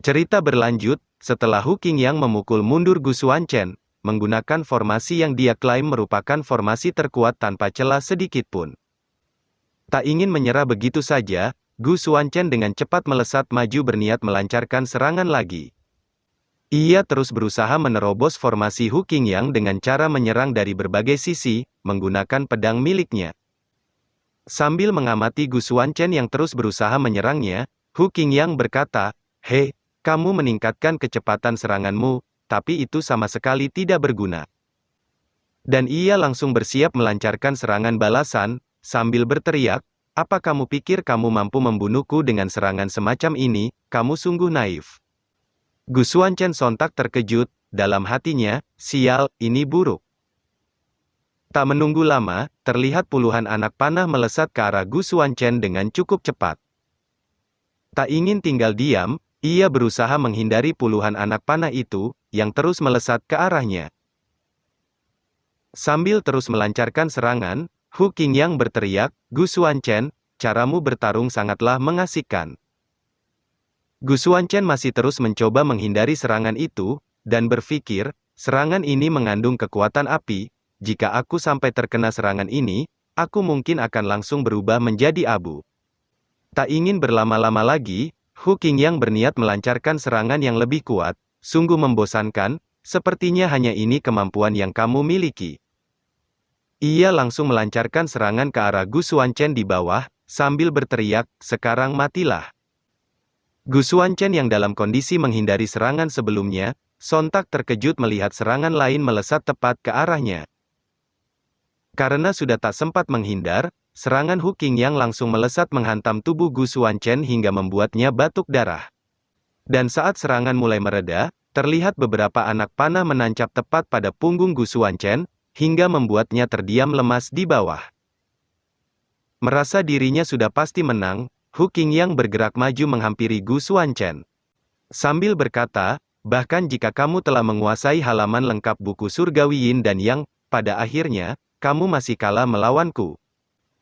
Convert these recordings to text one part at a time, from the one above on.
Cerita berlanjut, setelah Hu Qingyang memukul mundur Gu Xuanchen, menggunakan formasi yang dia klaim merupakan formasi terkuat tanpa celah sedikit pun. Tak ingin menyerah begitu saja, Gu Xuanchen dengan cepat melesat maju berniat melancarkan serangan lagi. Ia terus berusaha menerobos formasi Hu Qingyang dengan cara menyerang dari berbagai sisi, menggunakan pedang miliknya. Sambil mengamati Gu Xuanchen yang terus berusaha menyerangnya, Hu Qingyang berkata, "Hei, kamu meningkatkan kecepatan seranganmu, tapi itu sama sekali tidak berguna." Dan ia langsung bersiap melancarkan serangan balasan, sambil berteriak, "Apa kamu pikir kamu mampu membunuhku dengan serangan semacam ini? Kamu sungguh naif." Gu Xuanchen sontak terkejut, dalam hatinya, "Sial, ini buruk." Tak menunggu lama, terlihat puluhan anak panah melesat ke arah Gu Xuanchen dengan cukup cepat. Tak ingin tinggal diam, ia berusaha menghindari puluhan anak panah itu, yang terus melesat ke arahnya. Sambil terus melancarkan serangan, Hu Qingyang berteriak, "Gu Xuanchen, caramu bertarung sangatlah mengasihkan." Gu Xuanchen masih terus mencoba menghindari serangan itu, dan berpikir, serangan ini mengandung kekuatan api, jika aku sampai terkena serangan ini, aku mungkin akan langsung berubah menjadi abu. Tak ingin berlama-lama lagi, Hu Qingyang berniat melancarkan serangan yang lebih kuat. Sungguh membosankan, sepertinya hanya ini kemampuan yang kamu miliki. Ia langsung melancarkan serangan ke arah Gu Xuanchen di bawah, sambil berteriak, "Sekarang matilah." Gu Xuanchen yang dalam kondisi menghindari serangan sebelumnya, sontak terkejut melihat serangan lain melesat tepat ke arahnya. Karena sudah tak sempat menghindar, serangan Hu Qingyang langsung melesat menghantam tubuh Gu Xuanchen hingga membuatnya batuk darah. Dan saat serangan mulai mereda, terlihat beberapa anak panah menancap tepat pada punggung Gu Xuanchen, hingga membuatnya terdiam lemas di bawah. Merasa dirinya sudah pasti menang, Hu Qingyang bergerak maju menghampiri Gu Xuanchen. Sambil berkata, "Bahkan jika kamu telah menguasai halaman lengkap buku surgawi Yin dan Yang, pada akhirnya, kamu masih kalah melawanku.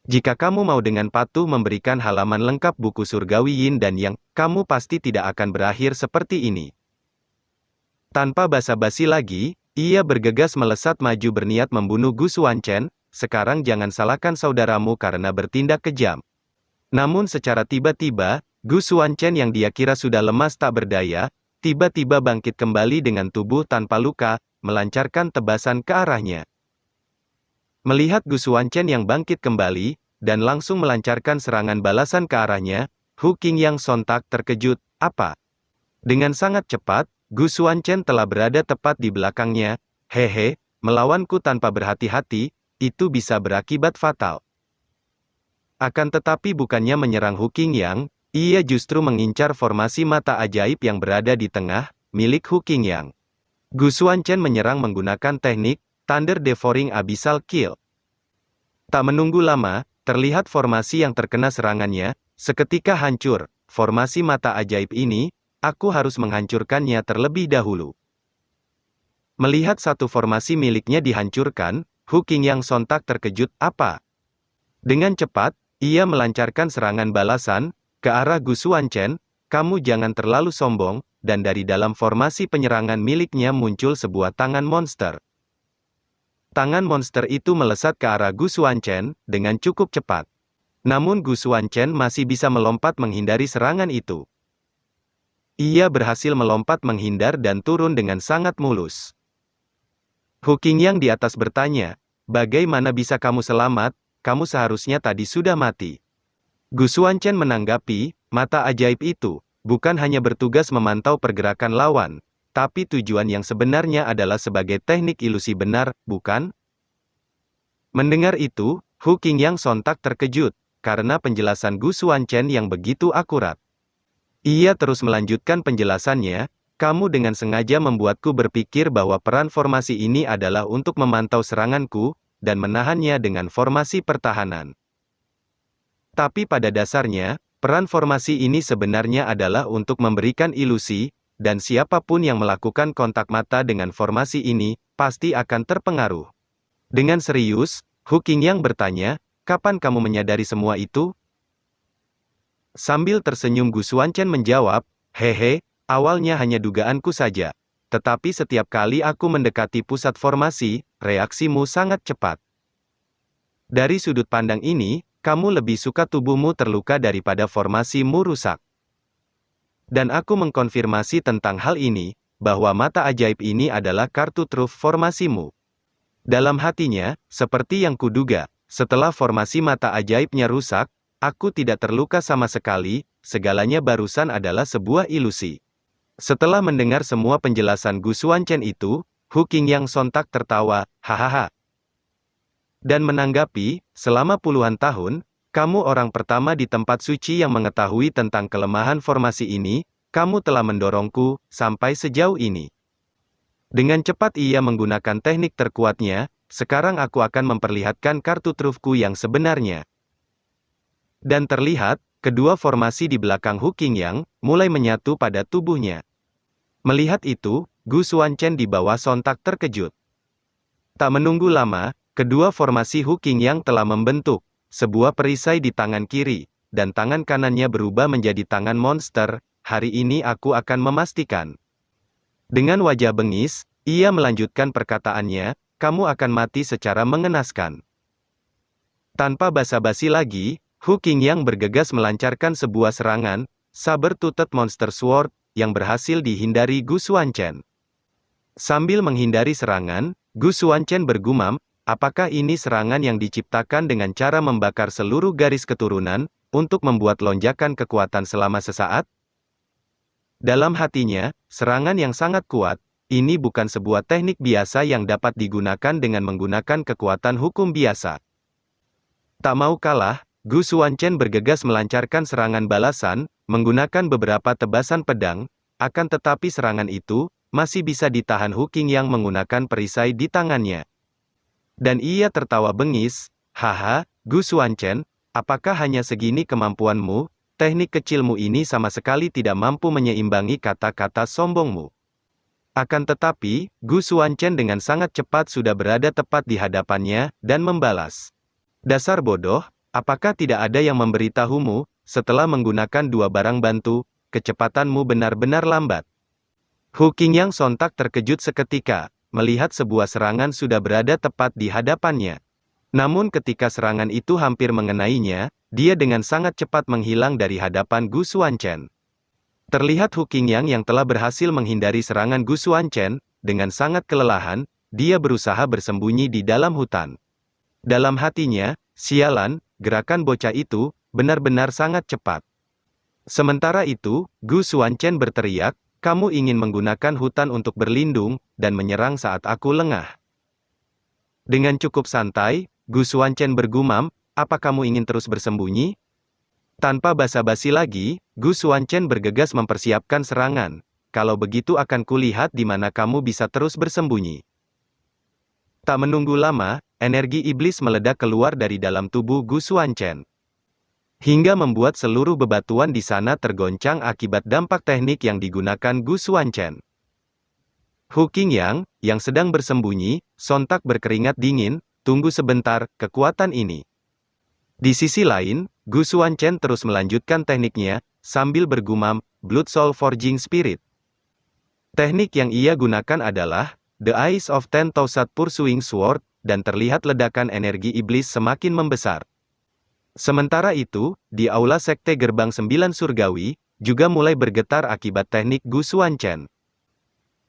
Jika kamu mau dengan patuh memberikan halaman lengkap buku surgawi Yin dan Yang, kamu pasti tidak akan berakhir seperti ini." Tanpa basa-basi lagi, ia bergegas melesat maju berniat membunuh Gu Xuanchen. Sekarang jangan salahkan saudaramu karena bertindak kejam. Namun secara tiba-tiba, Gu Xuanchen yang dia kira sudah lemas tak berdaya, tiba-tiba bangkit kembali dengan tubuh tanpa luka, melancarkan tebasan ke arahnya. Melihat Gu Xuanchen yang bangkit kembali, dan langsung melancarkan serangan balasan ke arahnya, Hu Qingyang sontak terkejut, "Apa?" Dengan sangat cepat, Gu Xuanchen telah berada tepat di belakangnya. "Hehe, melawanku tanpa berhati-hati, itu bisa berakibat fatal." Akan tetapi bukannya menyerang Hu Qingyang, ia justru mengincar formasi mata ajaib yang berada di tengah, milik Hu Qingyang. Gu Xuanchen menyerang menggunakan teknik Thunder Devouring Abyssal Kill. Tak menunggu lama, terlihat formasi yang terkena serangannya, seketika hancur. Formasi mata ajaib ini, aku harus menghancurkannya terlebih dahulu. Melihat satu formasi miliknya dihancurkan, Hu Qingyang sontak terkejut, "Apa?" Dengan cepat, ia melancarkan serangan balasan, ke arah Gu Xuanchen. "Kamu jangan terlalu sombong," dan dari dalam formasi penyerangan miliknya muncul sebuah tangan monster. Tangan monster itu melesat ke arah Gu Xuanchen, dengan cukup cepat. Namun Gu Xuanchen masih bisa melompat menghindari serangan itu. Ia berhasil melompat menghindar dan turun dengan sangat mulus. Hu Qingyang di atas bertanya, "Bagaimana bisa kamu selamat? Kamu seharusnya tadi sudah mati." Gu Xuanchen menanggapi, "Mata ajaib itu, bukan hanya bertugas memantau pergerakan lawan, tapi tujuan yang sebenarnya adalah sebagai teknik ilusi benar, bukan?" Mendengar itu, Hu Qingyang sontak terkejut, karena penjelasan Gu Xuanchen yang begitu akurat. Ia terus melanjutkan penjelasannya, "Kamu dengan sengaja membuatku berpikir bahwa peran formasi ini adalah untuk memantau seranganku, dan menahannya dengan formasi pertahanan. Tapi pada dasarnya, peran formasi ini sebenarnya adalah untuk memberikan ilusi, dan siapapun yang melakukan kontak mata dengan formasi ini, pasti akan terpengaruh." Dengan serius, Hu Qingyang bertanya, "Kapan kamu menyadari semua itu?" Sambil tersenyum Gu Xuanchen menjawab, "Hehe, Awalnya hanya dugaanku saja. Tetapi setiap kali aku mendekati pusat formasi, reaksimu sangat cepat. Dari sudut pandang ini, kamu lebih suka tubuhmu terluka daripada formasimu rusak. Dan aku mengkonfirmasi tentang hal ini, bahwa mata ajaib ini adalah kartu truf formasimu. Dalam hatinya, seperti yang kuduga, setelah formasi mata ajaibnya rusak, aku tidak terluka sama sekali, segalanya barusan adalah sebuah ilusi. Setelah mendengar semua penjelasan Gu Xuanchen itu, Hu Qingyang sontak tertawa, hahaha. Dan menanggapi, selama puluhan tahun, kamu orang pertama di tempat suci yang mengetahui tentang kelemahan formasi ini, kamu telah mendorongku, sampai sejauh ini. Dengan cepat ia menggunakan teknik terkuatnya, sekarang aku akan memperlihatkan kartu trufku yang sebenarnya. Dan terlihat, kedua formasi di belakang Hu Qingyang, mulai menyatu pada tubuhnya. Melihat itu, Gu Xuanchen di bawah sontak terkejut. Tak menunggu lama, kedua formasi Hu Qingyang telah membentuk sebuah perisai di tangan kiri, dan tangan kanannya berubah menjadi tangan monster. Hari ini aku akan memastikan. Dengan wajah bengis, ia melanjutkan perkataannya, kamu akan mati secara mengenaskan. Tanpa basa-basi lagi, Hu Qingyang bergegas melancarkan sebuah serangan, saber-toothed monster sword, yang berhasil dihindari Gu Xuanchen. Sambil menghindari serangan, Gu Xuanchen bergumam, apakah ini serangan yang diciptakan dengan cara membakar seluruh garis keturunan, untuk membuat lonjakan kekuatan selama sesaat? Dalam hatinya, serangan yang sangat kuat, ini bukan sebuah teknik biasa yang dapat digunakan dengan menggunakan kekuatan hukum biasa. Tak mau kalah, Gu Xuanchen bergegas melancarkan serangan balasan, menggunakan beberapa tebasan pedang, akan tetapi serangan itu, masih bisa ditahan Hu Qingyang menggunakan perisai di tangannya. Dan ia tertawa bengis, haha, Gu Xuanchen, apakah hanya segini kemampuanmu? Teknik kecilmu ini sama sekali tidak mampu menyeimbangi kata-kata sombongmu. Akan tetapi, Gu Xuanchen dengan sangat cepat sudah berada tepat di hadapannya, dan membalas. Dasar bodoh, apakah tidak ada yang memberitahumu, setelah menggunakan dua barang bantu, kecepatanmu benar-benar lambat. Hu Qingyang sontak terkejut seketika, melihat sebuah serangan sudah berada tepat di hadapannya. Namun ketika serangan itu hampir mengenainya, dia dengan sangat cepat menghilang dari hadapan Gu Xuanchen. Terlihat Hu Qingyang yang telah berhasil menghindari serangan Gu Xuanchen, dengan sangat kelelahan, dia berusaha bersembunyi di dalam hutan. Dalam hatinya, sialan, gerakan bocah itu, benar-benar sangat cepat. Sementara itu, Gu Xuanchen berteriak, kamu ingin menggunakan hutan untuk berlindung, dan menyerang saat aku lengah. Dengan cukup santai, Gu Xuanchen bergumam, apa kamu ingin terus bersembunyi? Tanpa basa-basi lagi, Gu Xuanchen bergegas mempersiapkan serangan. Kalau begitu akan kulihat di mana kamu bisa terus bersembunyi. Tak menunggu lama, energi iblis meledak keluar dari dalam tubuh Gu Xuanchen. Hingga membuat seluruh bebatuan di sana tergoncang akibat dampak teknik yang digunakan Gu Xuanchen. Hu Qingyang, yang sedang bersembunyi, sontak berkeringat dingin, tunggu sebentar, kekuatan ini. Di sisi lain, Gu Xuanchen terus melanjutkan tekniknya, sambil bergumam, Blood Soul Forging Spirit. Teknik yang ia gunakan adalah, The Eyes of 10,000 Pursuing Sword, dan terlihat ledakan energi iblis semakin membesar. Sementara itu, di aula Sekte Gerbang 9 Surgawi, juga mulai bergetar akibat teknik Gu Xuanchen.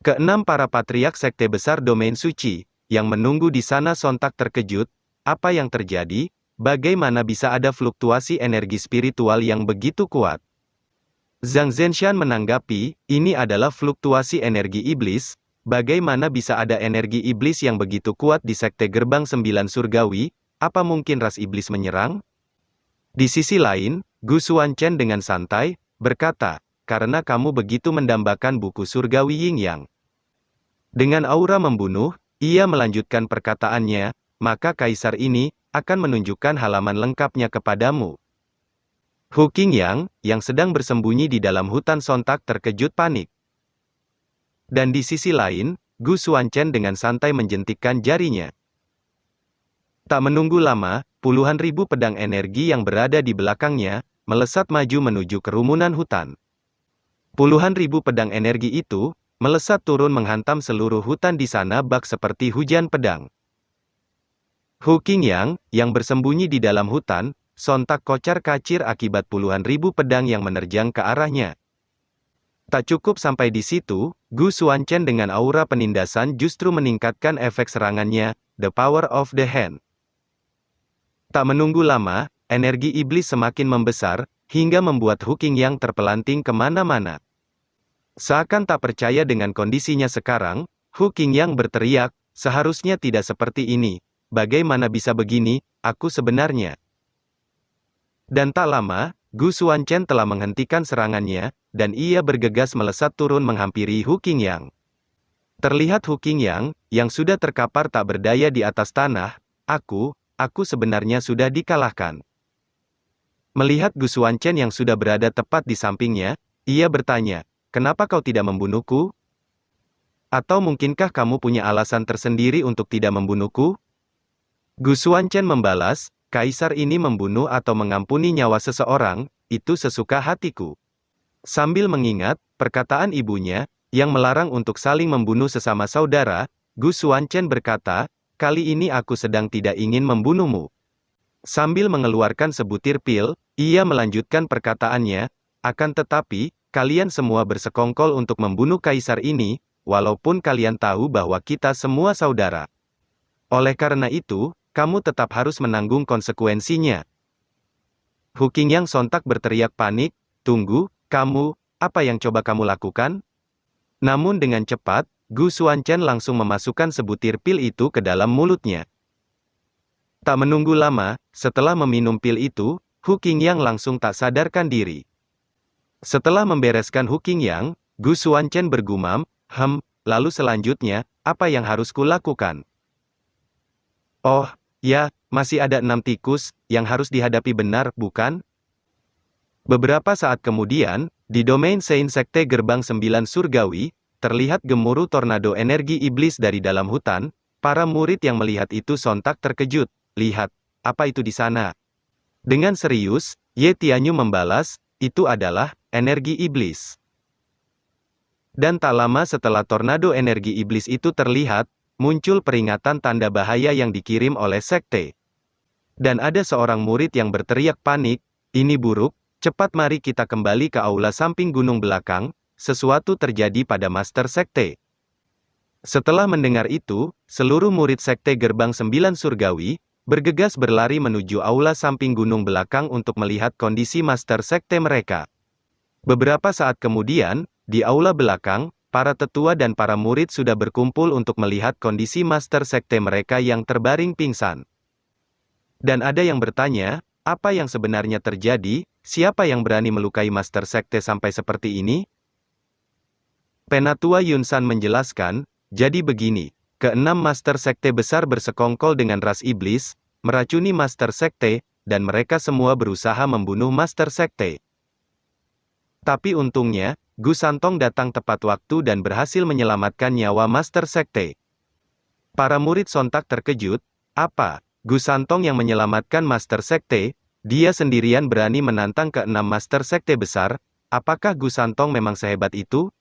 Keenam para patriark Sekte Besar Domain Suci, yang menunggu di sana sontak terkejut, apa yang terjadi? Bagaimana bisa ada fluktuasi energi spiritual yang begitu kuat? Zhang Zhenshan menanggapi, ini adalah fluktuasi energi iblis, bagaimana bisa ada energi iblis yang begitu kuat di Sekte Gerbang 9 Surgawi, apa mungkin ras iblis menyerang? Di sisi lain, Gu Xuanchen dengan santai, berkata, karena kamu begitu mendambakan buku surgawi Yin Yang. Dengan aura membunuh, ia melanjutkan perkataannya, maka kaisar ini, akan menunjukkan halaman lengkapnya kepadamu. Hu Qingyang, yang sedang bersembunyi di dalam hutan sontak terkejut panik. Dan di sisi lain, Gu Xuanchen dengan santai menjentikkan jarinya. Tak menunggu lama, puluhan ribu pedang energi yang berada di belakangnya, melesat maju menuju kerumunan hutan. Puluhan ribu pedang energi itu, melesat turun menghantam seluruh hutan di sana bak seperti hujan pedang. Hu Qingyang, yang bersembunyi di dalam hutan, sontak kocar-kacir akibat puluhan ribu pedang yang menerjang ke arahnya. Tak cukup sampai di situ, Gu Xuanchen dengan aura penindasan justru meningkatkan efek serangannya, the power of the hand. Tak menunggu lama, energi iblis semakin membesar, hingga membuat Hu Qingyang terpelanting kemana-mana. Seakan tak percaya dengan kondisinya sekarang, Hu Qingyang berteriak, seharusnya tidak seperti ini. Bagaimana bisa begini, aku sebenarnya. Dan tak lama, Gu Xuanchen telah menghentikan serangannya, dan ia bergegas melesat turun menghampiri Hu Qingyang. Terlihat Hu Qingyang, yang sudah terkapar tak berdaya di atas tanah, aku sebenarnya sudah dikalahkan. Melihat Gu Xuanchen yang sudah berada tepat di sampingnya, ia bertanya, kenapa kau tidak membunuhku? Atau mungkinkah kamu punya alasan tersendiri untuk tidak membunuhku? Gu Xuanchen membalas, Kaisar ini membunuh atau mengampuni nyawa seseorang, itu sesuka hatiku. Sambil mengingat perkataan ibunya, yang melarang untuk saling membunuh sesama saudara, Gu Xuanchen berkata, kali ini aku sedang tidak ingin membunuhmu. Sambil mengeluarkan sebutir pil, ia melanjutkan perkataannya, akan tetapi, kalian semua bersekongkol untuk membunuh kaisar ini, walaupun kalian tahu bahwa kita semua saudara. Oleh karena itu, kamu tetap harus menanggung konsekuensinya. Hu Qingyang sontak berteriak panik, tunggu, kamu, apa yang coba kamu lakukan? Namun dengan cepat, Gu Xuanchen langsung memasukkan sebutir pil itu ke dalam mulutnya. Tak menunggu lama, setelah meminum pil itu, Hu Qingyang langsung tak sadarkan diri. Setelah membereskan Hu Qingyang, Gu Xuanchen bergumam, lalu selanjutnya, apa yang harus kulakukan? Oh, ya, masih ada 6 tikus, yang harus dihadapi benar, bukan? Beberapa saat kemudian, di domain Sein Sekte Gerbang 9 Surgawi, terlihat gemuruh tornado energi iblis dari dalam hutan. Para murid yang melihat itu sontak terkejut. Lihat, apa itu di sana? Dengan serius, Ye Tianyu membalas, itu adalah energi iblis. Dan tak lama setelah tornado energi iblis itu terlihat, muncul peringatan tanda bahaya yang dikirim oleh sekte. Dan ada seorang murid yang berteriak panik, ini buruk, cepat mari kita kembali ke aula samping gunung belakang, sesuatu terjadi pada master sekte. Setelah mendengar itu, seluruh murid sekte Gerbang 9 Surgawi, bergegas berlari menuju aula samping gunung belakang untuk melihat kondisi master sekte mereka. Beberapa saat kemudian, di aula belakang, para tetua dan para murid sudah berkumpul untuk melihat kondisi master sekte mereka yang terbaring pingsan. Dan ada yang bertanya, apa yang sebenarnya terjadi, siapa yang berani melukai master sekte sampai seperti ini? Penatua Yunsan menjelaskan, jadi begini. Keenam master sekte besar bersekongkol dengan ras iblis, meracuni master sekte, dan mereka semua berusaha membunuh master sekte. Tapi untungnya, Gu Santong datang tepat waktu dan berhasil menyelamatkan nyawa master sekte. Para murid sontak terkejut, apa? Gu Santong yang menyelamatkan master sekte, dia sendirian berani menantang keenam master sekte besar, apakah Gu Santong memang sehebat itu?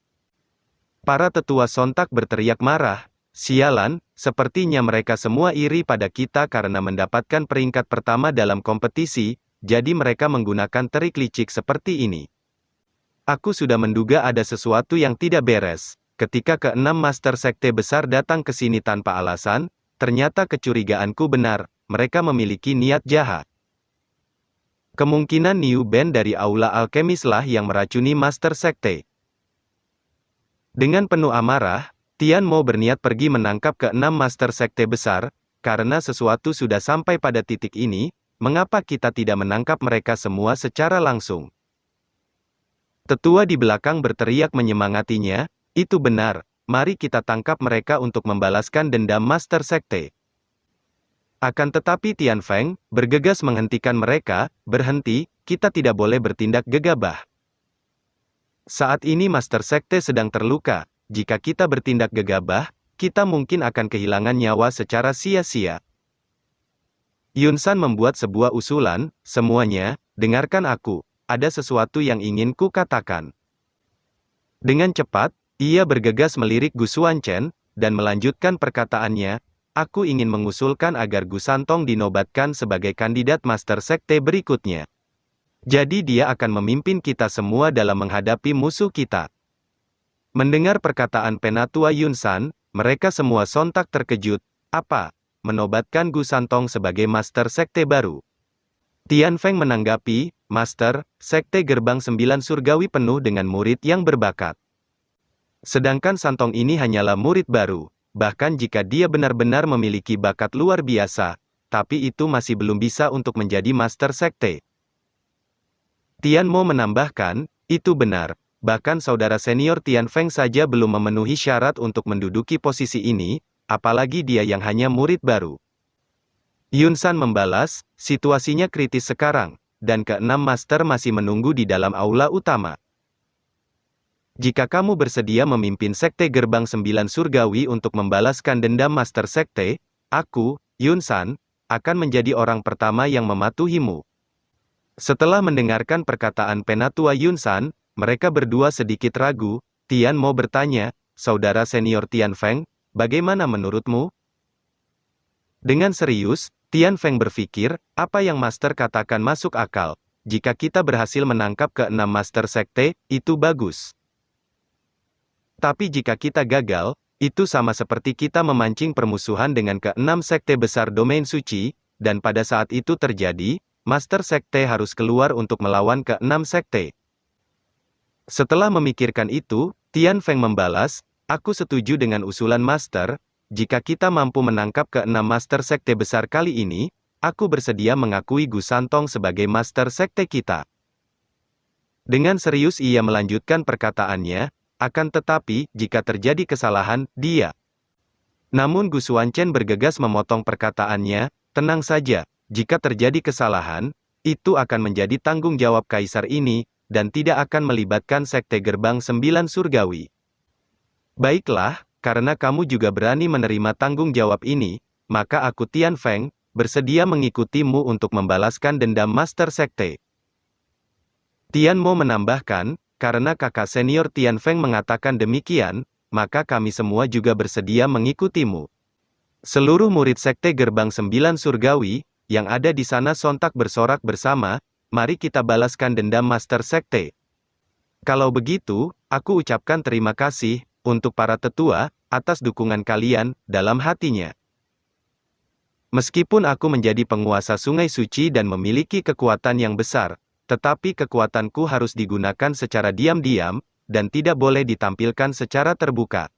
Para tetua sontak berteriak marah, sialan, sepertinya mereka semua iri pada kita karena mendapatkan peringkat pertama dalam kompetisi, jadi mereka menggunakan trik licik seperti ini. Aku sudah menduga ada sesuatu yang tidak beres. Ketika keenam master sekte besar datang ke sini tanpa alasan, ternyata kecurigaanku benar, mereka memiliki niat jahat. Kemungkinan Niu Ben dari aula alkemis lah yang meracuni master sekte. Dengan penuh amarah, Tian Mo berniat pergi menangkap keenam master sekte besar, karena sesuatu sudah sampai pada titik ini, mengapa kita tidak menangkap mereka semua secara langsung? Tetua di belakang berteriak menyemangatinya, itu benar, mari kita tangkap mereka untuk membalaskan dendam master sekte. Akan tetapi Tian Feng, bergegas menghentikan mereka, berhenti, kita tidak boleh bertindak gegabah. Saat ini master sekte sedang terluka. Jika kita bertindak gegabah, kita mungkin akan kehilangan nyawa secara sia-sia. Yunsan membuat sebuah usulan, semuanya, dengarkan aku, ada sesuatu yang ingin ku katakan. Dengan cepat, ia bergegas melirik Gu Xuanchen, dan melanjutkan perkataannya, aku ingin mengusulkan agar Gu Santong dinobatkan sebagai kandidat Master Sekte berikutnya. Jadi dia akan memimpin kita semua dalam menghadapi musuh kita. Mendengar perkataan Penatua Yunsan, mereka semua sontak terkejut. Apa? Menobatkan Gu Santong sebagai Master Sekte baru? Tian Feng menanggapi, Master, Sekte Gerbang 9 Surgawi penuh dengan murid yang berbakat. Sedangkan Santong ini hanyalah murid baru. Bahkan jika dia benar-benar memiliki bakat luar biasa, tapi itu masih belum bisa untuk menjadi Master Sekte. Tian Mo menambahkan, itu benar. Bahkan saudara senior Tian Feng saja belum memenuhi syarat untuk menduduki posisi ini, apalagi dia yang hanya murid baru. Yunsan membalas, situasinya kritis sekarang, dan keenam master masih menunggu di dalam aula utama. Jika kamu bersedia memimpin Sekte Gerbang 9 Surgawi untuk membalaskan dendam Master Sekte, aku, Yunsan, akan menjadi orang pertama yang mematuhimu. Setelah mendengarkan perkataan Penatua Yunsan, mereka berdua sedikit ragu. Tian Mo bertanya, saudara senior Tian Feng, bagaimana menurutmu? Dengan serius, Tian Feng berpikir, apa yang Master katakan masuk akal. Jika kita berhasil menangkap keenam Master Sekte, itu bagus. Tapi jika kita gagal, itu sama seperti kita memancing permusuhan dengan keenam sekte besar domain suci, dan pada saat itu terjadi, Master Sekte harus keluar untuk melawan keenam sekte. Setelah memikirkan itu, Tian Feng membalas, aku setuju dengan usulan Master, jika kita mampu menangkap keenam Master Sekte besar kali ini, aku bersedia mengakui Gu Santong sebagai Master Sekte kita. Dengan serius ia melanjutkan perkataannya, akan tetapi, jika terjadi kesalahan, dia. Namun Gu Xuanchen bergegas memotong perkataannya, tenang saja, jika terjadi kesalahan, itu akan menjadi tanggung jawab Kaisar ini, dan tidak akan melibatkan Sekte Gerbang 9 Surgawi. Baiklah, karena kamu juga berani menerima tanggung jawab ini, maka aku Tian Feng, bersedia mengikutimu untuk membalaskan dendam Master Sekte. Tian Mo menambahkan, karena kakak senior Tian Feng mengatakan demikian, maka kami semua juga bersedia mengikutimu. Seluruh murid Sekte Gerbang 9 Surgawi, yang ada di sana sontak bersorak bersama, mari kita balaskan dendam Master Sekte. Kalau begitu, aku ucapkan terima kasih, untuk para tetua, atas dukungan kalian, dalam hatinya. Meskipun aku menjadi penguasa Sungai Suci dan memiliki kekuatan yang besar, tetapi kekuatanku harus digunakan secara diam-diam, dan tidak boleh ditampilkan secara terbuka.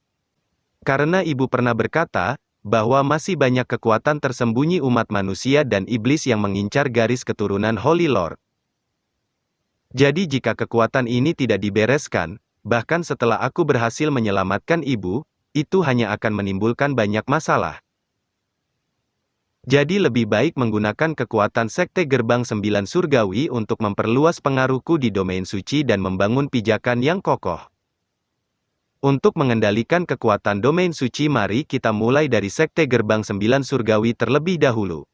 Karena ibu pernah berkata, bahwa masih banyak kekuatan tersembunyi umat manusia dan iblis yang mengincar garis keturunan Holy Lord. Jadi jika kekuatan ini tidak dibereskan, bahkan setelah aku berhasil menyelamatkan ibu, itu hanya akan menimbulkan banyak masalah. Jadi lebih baik menggunakan kekuatan Sekte Gerbang 9 Surgawi untuk memperluas pengaruhku di domain suci dan membangun pijakan yang kokoh. Untuk mengendalikan kekuatan domain suci mari kita mulai dari Sekte Gerbang 9 Surgawi terlebih dahulu.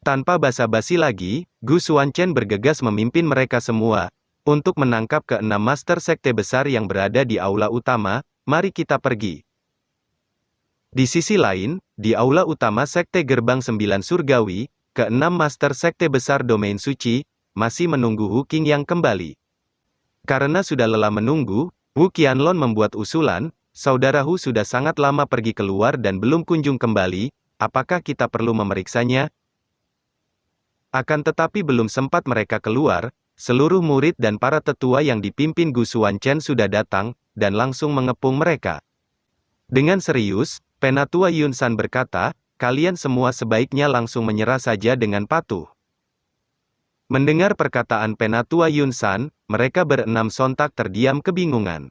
Tanpa basa-basi lagi, Gu Xuanchen bergegas memimpin mereka semua, untuk menangkap keenam Master Sekte besar yang berada di aula utama, mari kita pergi. Di sisi lain, di aula utama Sekte Gerbang 9 Surgawi, keenam Master Sekte besar domain suci, masih menunggu Hu Qing yang kembali. Karena sudah lelah menunggu, Wu Qianlong membuat usulan, saudara Hu sudah sangat lama pergi keluar dan belum kunjung kembali, apakah kita perlu memeriksanya? Akan tetapi belum sempat mereka keluar, seluruh murid dan para tetua yang dipimpin Gu Xuanchen sudah datang, dan langsung mengepung mereka. Dengan serius, Penatua Yunsan berkata, kalian semua sebaiknya langsung menyerah saja dengan patuh. Mendengar perkataan Penatua Yunsan, mereka berenam sontak terdiam kebingungan.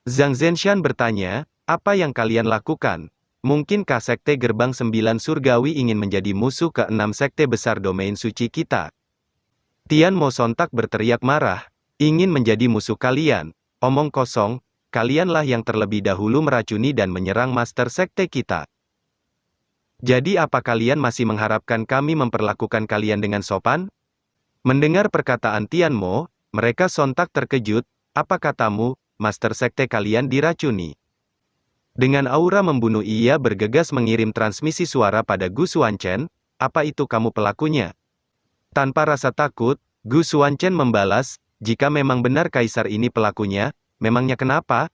Zhang Zhenshan bertanya, apa yang kalian lakukan? Mungkinkah Sekte Gerbang 9 Surgawi ingin menjadi musuh keenam sekte besar domain suci kita? Tian Mo sontak berteriak marah, ingin menjadi musuh kalian, omong kosong, kalianlah yang terlebih dahulu meracuni dan menyerang Master Sekte kita. Jadi apa kalian masih mengharapkan kami memperlakukan kalian dengan sopan? Mendengar perkataan Tian Mo, mereka sontak terkejut, apa katamu, Master Sekte kalian diracuni. Dengan aura membunuh ia bergegas mengirim transmisi suara pada Gu Xuanchen, apa itu kamu pelakunya? Tanpa rasa takut, Gu Xuanchen membalas, jika memang benar kaisar ini pelakunya, memangnya kenapa?